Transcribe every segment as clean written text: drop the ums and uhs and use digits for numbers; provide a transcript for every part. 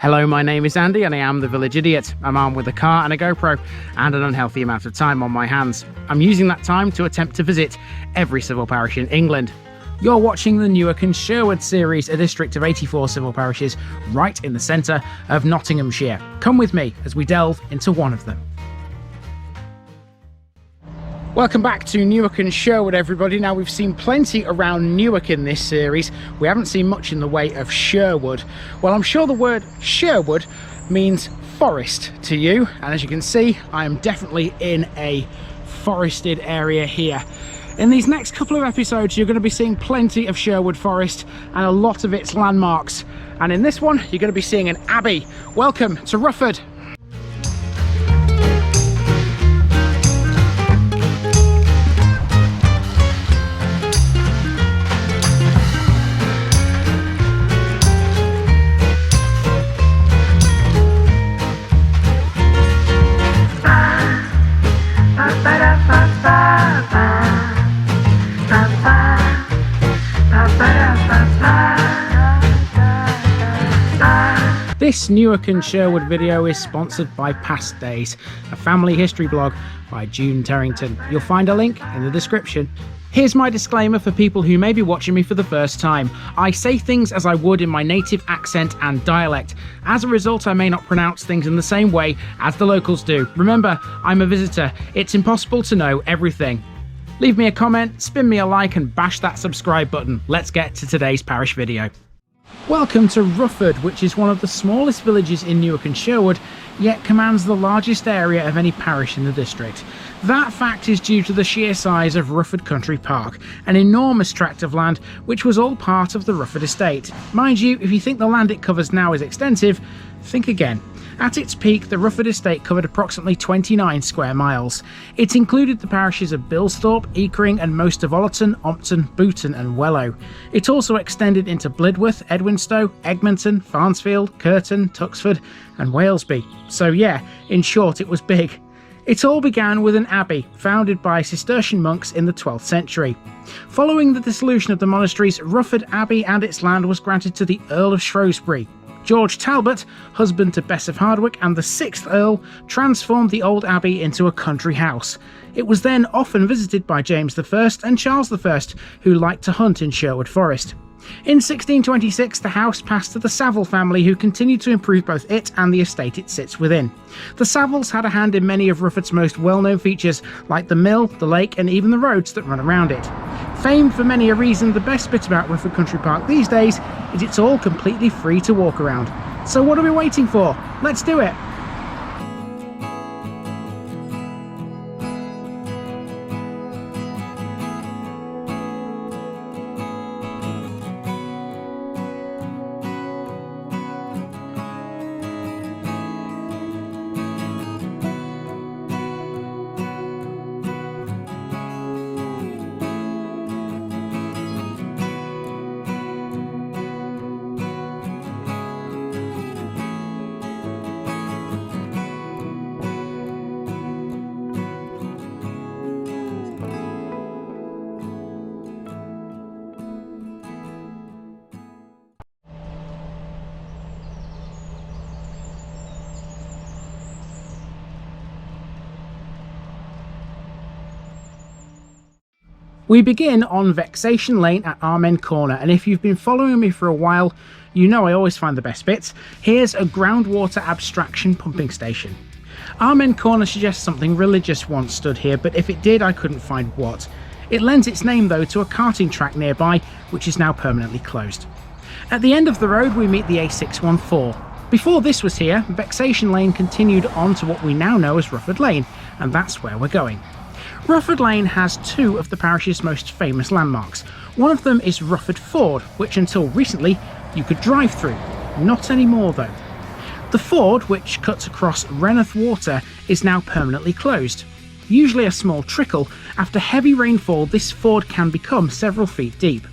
Hello, my name is Andy and I am the Village Idiot. I'm armed with a car and a GoPro and an unhealthy amount of time on my hands. I'm using that time to attempt to visit every civil parish in England. You're watching the Newark and Sherwood series, a district of 84 civil parishes right in the centre of Nottinghamshire. Come with me as we delve into one of them. Welcome back to Newark and Sherwood, everybody. Now, we've seen plenty around Newark in this series. We haven't seen much in the way of Sherwood. Well, I'm sure the word Sherwood means forest to you, and as you can see, I am definitely in a forested area here. In these next couple of episodes, you're going to be seeing plenty of Sherwood Forest and a lot of its landmarks. And in this one, you're going to be seeing an abbey. Welcome to Rufford. This Newark and Sherwood video is sponsored by Past Days, a family history blog by June Terrington. You'll find a link in the description. Here's my disclaimer for people who may be watching me for the first time. I say things as I would in my native accent and dialect. As a result, I may not pronounce things in the same way as the locals do. Remember, I'm a visitor. It's impossible to know everything. Leave me a comment, spin me a like and bash that subscribe button. Let's get to today's parish video. Welcome to Rufford, which is one of the smallest villages in Newark and Sherwood, yet commands the largest area of any parish in the district. That fact is due to the sheer size of Rufford Country Park, an enormous tract of land which was all part of the Rufford Estate. Mind you, if you think the land it covers now is extensive, think again. At its peak, the Rufford Estate covered approximately 29 square miles. It included the parishes of Bilsthorpe, Eakering and most of Ollerton, Ompton, Booton and Wellow. It also extended into Blidworth, Edwinstowe, Egmonton, Farnsfield, Curton, Tuxford and Walesby. So yeah, in short, it was big. It all began with an abbey, founded by Cistercian monks in the 12th century. Following the dissolution of the monasteries, Rufford Abbey and its land was granted to the Earl of Shrewsbury. George Talbot, husband to Bess of Hardwick and the 6th Earl, transformed the old abbey into a country house. It was then often visited by James I and Charles I, who liked to hunt in Sherwood Forest. In 1626, the house passed to the Savile family, who continued to improve both it and the estate it sits within. The Saviles had a hand in many of Rufford's most well-known features, like the mill, the lake and even the roads that run around it. Famed for many a reason, the best bit about Rufford Country Park these days is it's all completely free to walk around. So what are we waiting for? Let's do it! We begin on Vexation Lane at Amen Corner, and if you've been following me for a while, you know I always find the best bits. Here's a groundwater abstraction pumping station. Amen Corner suggests something religious once stood here, but if it did, I couldn't find what. It lends its name though to a karting track nearby, which is now permanently closed. At the end of the road we meet the A614. Before this was here, Vexation Lane continued on to what we now know as Rufford Lane, and that's where we're going. Rufford Lane has two of the parish's most famous landmarks. One of them is Rufford Ford, which until recently you could drive through. Not anymore though. The ford, which cuts across Rainworth Water, is now permanently closed. Usually a small trickle, after heavy rainfall this ford can become several feet deep.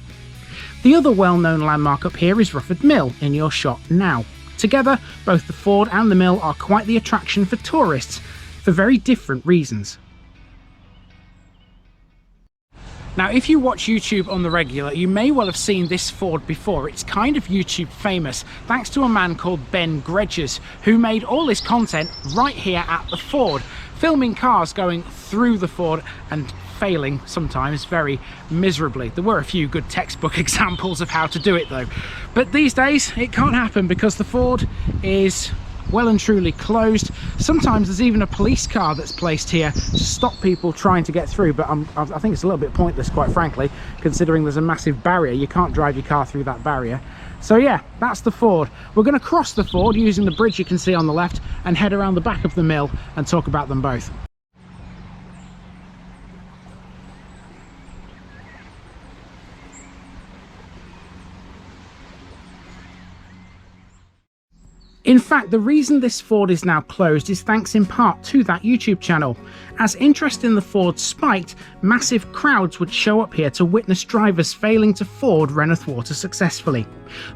The other well-known landmark up here is Rufford Mill, in your shot now. Together, both the ford and the mill are quite the attraction for tourists, for very different reasons. Now, if you watch YouTube on the regular, you may well have seen this ford before. It's kind of YouTube famous, thanks to a man called Ben Gredges, who made all his content right here at the ford, filming cars going through the ford and failing sometimes very miserably. There were a few good textbook examples of how to do it though. But these days, it can't happen because the ford is well and truly closed. Sometimes there's even a police car that's placed here to stop people trying to get through, but I think it's a little bit pointless, quite frankly, considering there's a massive barrier. You can't drive your car through that barrier. So yeah, that's the ford. We're going to cross the ford using the bridge you can see on the left and head around the back of the mill and talk about them both. In fact, the reason this ford is now closed is thanks in part to that YouTube channel. As interest in the ford spiked, massive crowds would show up here to witness drivers failing to ford Rainworth Water successfully.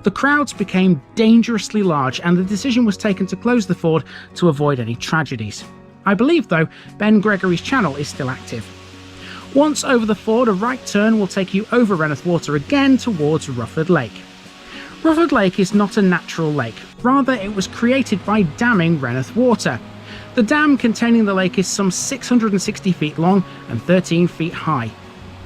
The crowds became dangerously large and the decision was taken to close the ford to avoid any tragedies. I believe though, Ben Gregory's channel is still active. Once over the ford, a right turn will take you over Rainworth Water again towards Rufford Lake. Rufford Lake is not a natural lake, rather it was created by damming Rainworth Water. The dam containing the lake is some 660 feet long and 13 feet high.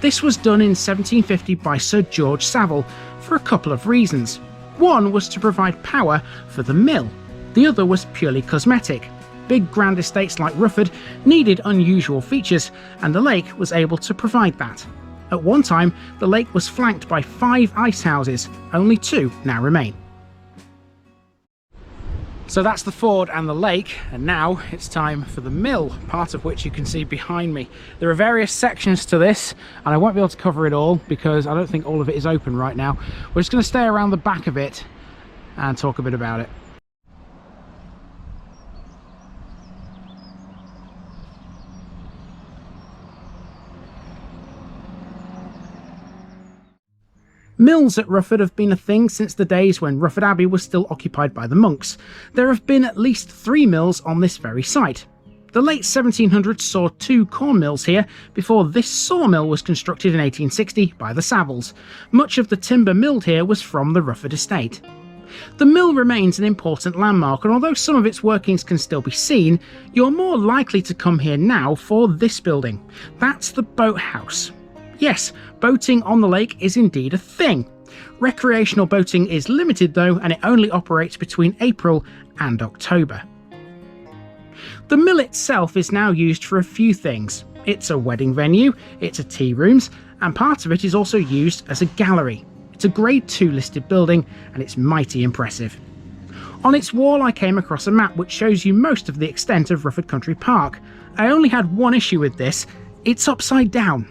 This was done in 1750 by Sir George Savile for a couple of reasons. One was to provide power for the mill, the other was purely cosmetic. Big grand estates like Rufford needed unusual features and the lake was able to provide that. At one time, the lake was flanked by 5 ice houses, only 2 now remain. So that's the ford and the lake, and now it's time for the mill, part of which you can see behind me. There are various sections to this, and I won't be able to cover it all because I don't think all of it is open right now. We're just going to stay around the back of it and talk a bit about it. Mills at Rufford have been a thing since the days when Rufford Abbey was still occupied by the monks. There have been at least 3 mills on this very site. The late 1700s saw 2 corn mills here before this sawmill was constructed in 1860 by the Saviles. Much of the timber milled here was from the Rufford Estate. The mill remains an important landmark, and although some of its workings can still be seen, you're more likely to come here now for this building. That's the boathouse. Yes, boating on the lake is indeed a thing. Recreational boating is limited though, and it only operates between April and October. The mill itself is now used for a few things. It's a wedding venue, it's a tea rooms, and part of it is also used as a gallery. It's a Grade 2 listed building and it's mighty impressive. On its wall I came across a map which shows you most of the extent of Rufford Country Park. I only had one issue with this: it's upside down.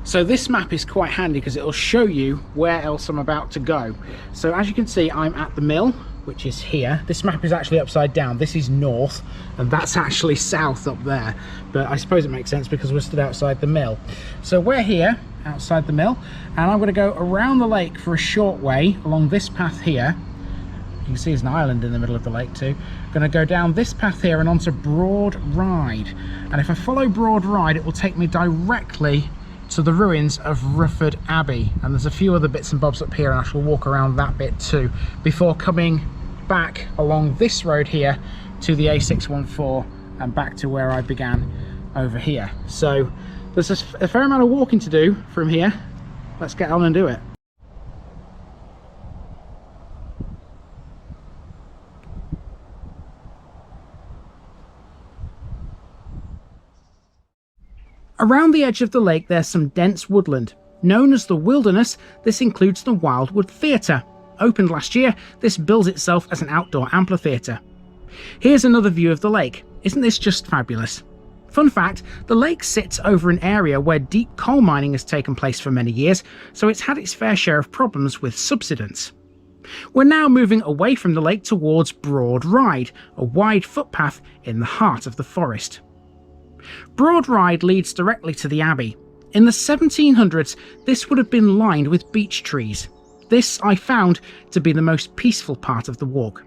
So this map is quite handy because it'll show you where else I'm about to go. So as you can see, I'm at the mill, which is here. This map is actually upside down. This is north and that's actually south up there. But I suppose it makes sense because we're stood outside the mill. So we're here outside the mill and I'm going to go around the lake for a short way along this path here. You can see there's an island in the middle of the lake too. I'm going to go down this path here and onto Broad Ride. And if I follow Broad Ride, it will take me directly to the ruins of Rufford Abbey, and there's a few other bits and bobs up here and I shall walk around that bit too before coming back along this road here to the A614 and back to where I began over here. So there's a fair amount of walking to do from here. Let's get on and do it. Around the edge of the lake there's some dense woodland. Known as the Wilderness, this includes the Wildwood Theatre. Opened last year, this bills itself as an outdoor amphitheatre. Here's another view of the lake. Isn't this just fabulous? Fun fact, the lake sits over an area where deep coal mining has taken place for many years, so it's had its fair share of problems with subsidence. We're now moving away from the lake towards Broad Ride, a wide footpath in the heart of the forest. Broad Ride leads directly to the Abbey. In the 1700s, this would have been lined with beech trees. This I found to be the most peaceful part of the walk.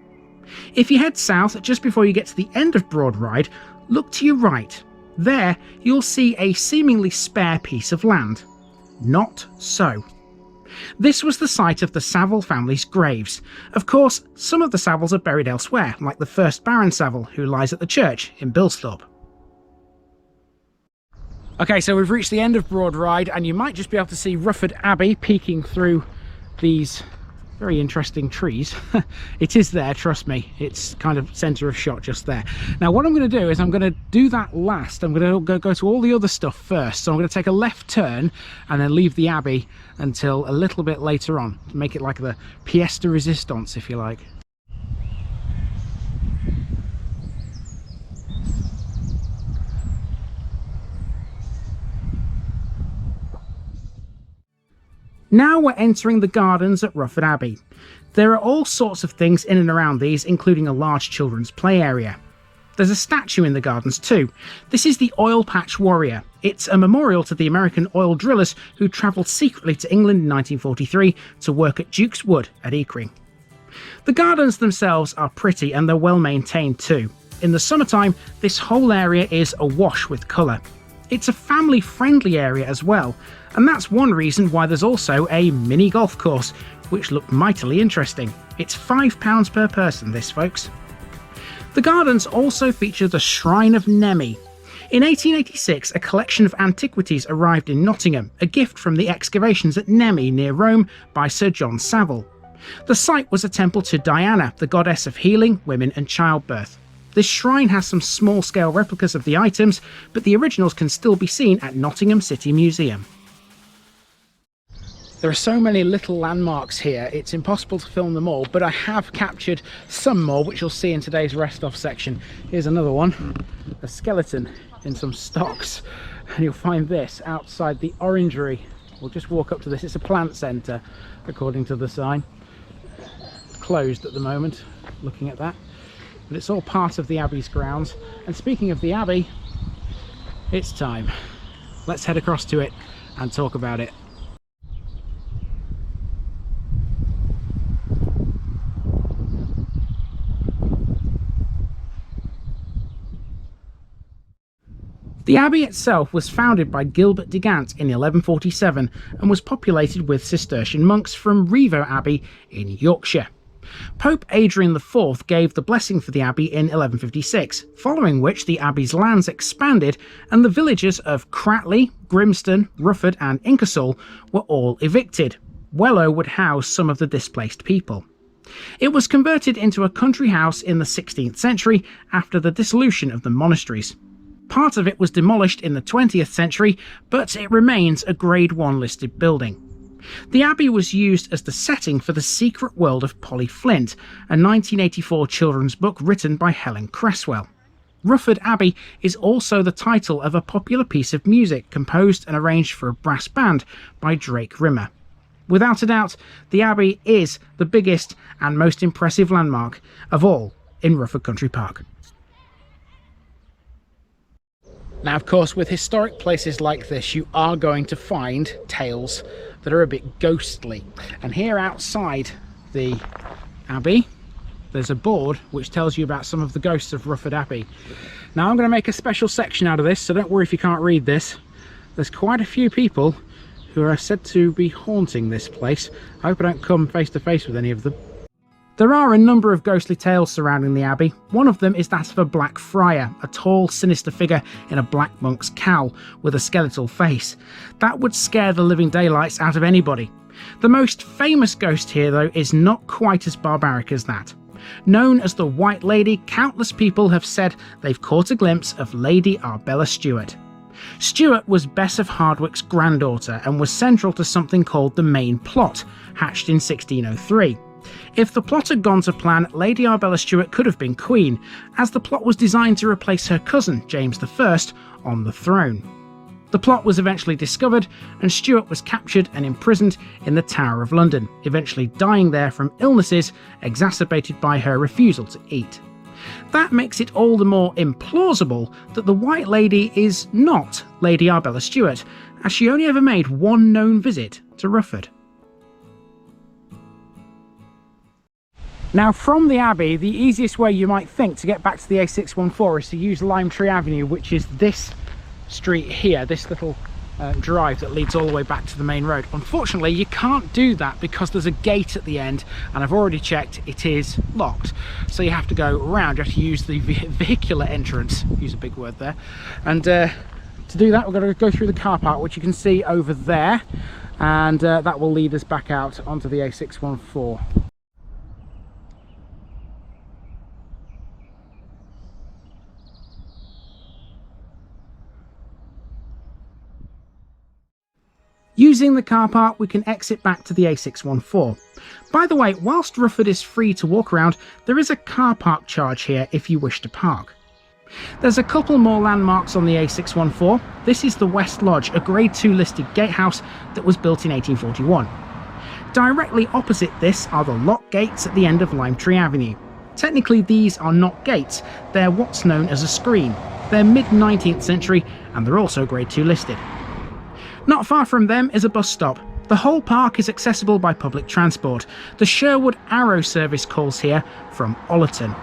If you head south just before you get to the end of Broad Ride, look to your right. There, you'll see a seemingly spare piece of land. Not so. This was the site of the Savile family's graves. Of course, some of the Saviles are buried elsewhere, like the first Baron Savile, who lies at the church in Bilsthorpe. Okay, so we've reached the end of Broad Ride, and you might just be able to see Rufford Abbey peeking through these very interesting trees. It is there, trust me. It's kind of centre of shot just there. Now what I'm going to do is I'm going to do that last. I'm going to go to all the other stuff first. So I'm going to take a left turn and then leave the Abbey until a little bit later on, to make it like the pièce de résistance, if you like. Now we're entering the gardens at Rufford Abbey. There are all sorts of things in and around these, including a large children's play area. There's a statue in the gardens too. This is the Oil Patch Warrior. It's a memorial to the American oil drillers who travelled secretly to England in 1943 to work at Duke's Wood at Eakring. The gardens themselves are pretty, and they're well maintained too. In the summertime, this whole area is awash with colour. It's a family-friendly area as well, and that's one reason why there's also a mini golf course, which looked mightily interesting. It's £5 per person, this, folks. The gardens also feature the Shrine of Nemi. In 1886, a collection of antiquities arrived in Nottingham, a gift from the excavations at Nemi near Rome by Sir John Savile. The site was a temple to Diana, the goddess of healing, women and childbirth. This shrine has some small-scale replicas of the items, but the originals can still be seen at Nottingham City Museum. There are so many little landmarks here, it's impossible to film them all, but I have captured some more, which you'll see in today's rest-off section. Here's another one, a skeleton in some stocks, and you'll find this outside the orangery. We'll just walk up to this. It's a plant centre, according to the sign. It's closed at the moment, looking at that. But it's all part of the Abbey's grounds. And speaking of the Abbey, it's time. Let's head across to it and talk about it. The Abbey itself was founded by Gilbert de Gant in 1147 and was populated with Cistercian monks from Rievaulx Abbey in Yorkshire. Pope Adrian IV gave the blessing for the abbey in 1156, following which the abbey's lands expanded and the villages of Cratley, Grimston, Rufford and Ingersoll were all evicted. Wellow would house some of the displaced people. It was converted into a country house in the 16th century after the dissolution of the monasteries. Part of it was demolished in the 20th century, but it remains a Grade 1 listed building. The Abbey was used as the setting for The Secret World of Polly Flint, a 1984 children's book written by Helen Cresswell. Rufford Abbey is also the title of a popular piece of music composed and arranged for a brass band by Drake Rimmer. Without a doubt, the Abbey is the biggest and most impressive landmark of all in Rufford Country Park. Now, of course, with historic places like this, you are going to find tales that are a bit ghostly. And here outside the Abbey, there's a board which tells you about some of the ghosts of Rufford Abbey. Now, I'm going to make a special section out of this, so don't worry if you can't read this. There's quite a few people who are said to be haunting this place. I hope I don't come face to face with any of them. There are a number of ghostly tales surrounding the Abbey. One of them is that of a black friar, a tall, sinister figure in a black monk's cowl with a skeletal face. That would scare the living daylights out of anybody. The most famous ghost here, though, is not quite as barbaric as that. Known as the White Lady, countless people have said they've caught a glimpse of Lady Arbella Stewart. Stewart was Bess of Hardwick's granddaughter and was central to something called the Main Plot, hatched in 1603. If the plot had gone to plan, Lady Arbella Stewart could have been queen, as the plot was designed to replace her cousin, James I, on the throne. The plot was eventually discovered, and Stewart was captured and imprisoned in the Tower of London, eventually dying there from illnesses exacerbated by her refusal to eat. That makes it all the more implausible that the White Lady is not Lady Arbella Stewart, as she only ever made one known visit to Rufford. Now, from the Abbey, the easiest way you might think to get back to the A614 is to use Lime Tree Avenue, which is this street here, this little drive that leads all the way back to the main road. Unfortunately, you can't do that because there's a gate at the end, and I've already checked, it is locked. So you have to go around, you have to use the vehicular entrance, use a big word there. And to do that, we're going to go through the car park, which you can see over there, and that will lead us back out onto the A614. Using the car park, we can exit back to the A614. By the way, whilst Rufford is free to walk around, there is a car park charge here if you wish to park. There's a couple more landmarks on the A614. This is the West Lodge, a Grade 2 listed gatehouse that was built in 1841. Directly opposite this are the lock gates at the end of Lime Tree Avenue. Technically, these are not gates, they're what's known as a screen. They're mid-19th century, and they're also Grade 2 listed. Not far from them is a bus stop. The whole park is accessible by public transport. The Sherwood Arrow service calls here from Ollerton.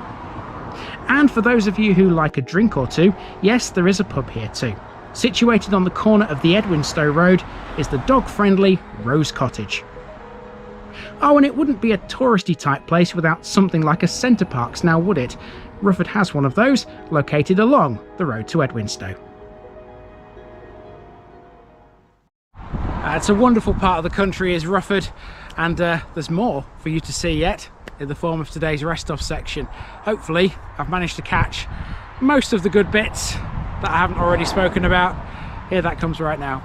And for those of you who like a drink or two, yes, there is a pub here too. Situated on the corner of the Edwinstowe Road is the dog-friendly Rose Cottage. Oh, and it wouldn't be a touristy type place without something like a Centre Parks now, would it? Rufford has one of those, located along the road to Edwinstowe. It's a wonderful part of the country is Rufford, and there's more for you to see yet in the form of today's rest off section. Hopefully I've managed to catch most of the good bits that I haven't already spoken about. Here that comes right now.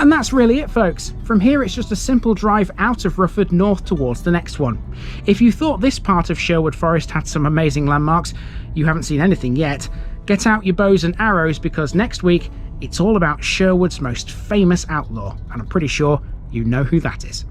And that's really it, folks. From here it's just a simple drive out of Rufford north towards the next one. If you thought this part of Sherwood Forest had some amazing landmarks, you haven't seen anything yet. Get out your bows and arrows, because next week it's all about Sherwood's most famous outlaw, and I'm pretty sure you know who that is.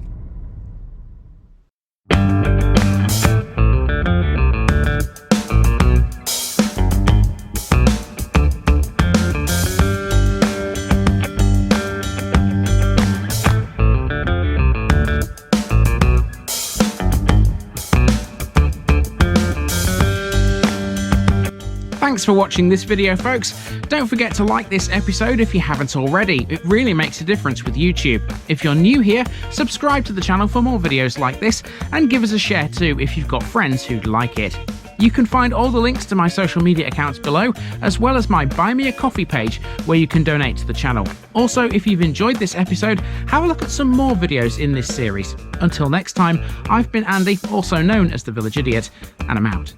Thanks for watching this video, folks. Don't forget to like this episode if you haven't already. It really makes a difference with YouTube. If you're new here, subscribe to the channel for more videos like this, and give us a share too if you've got friends who'd like it. You can find all the links to my social media accounts below, as well as my Buy Me a Coffee page where you can donate to the channel. Also, if you've enjoyed this episode, have a look at some more videos in this series. Until next time, I've been Andy, also known as the Village Idiot, and I'm out.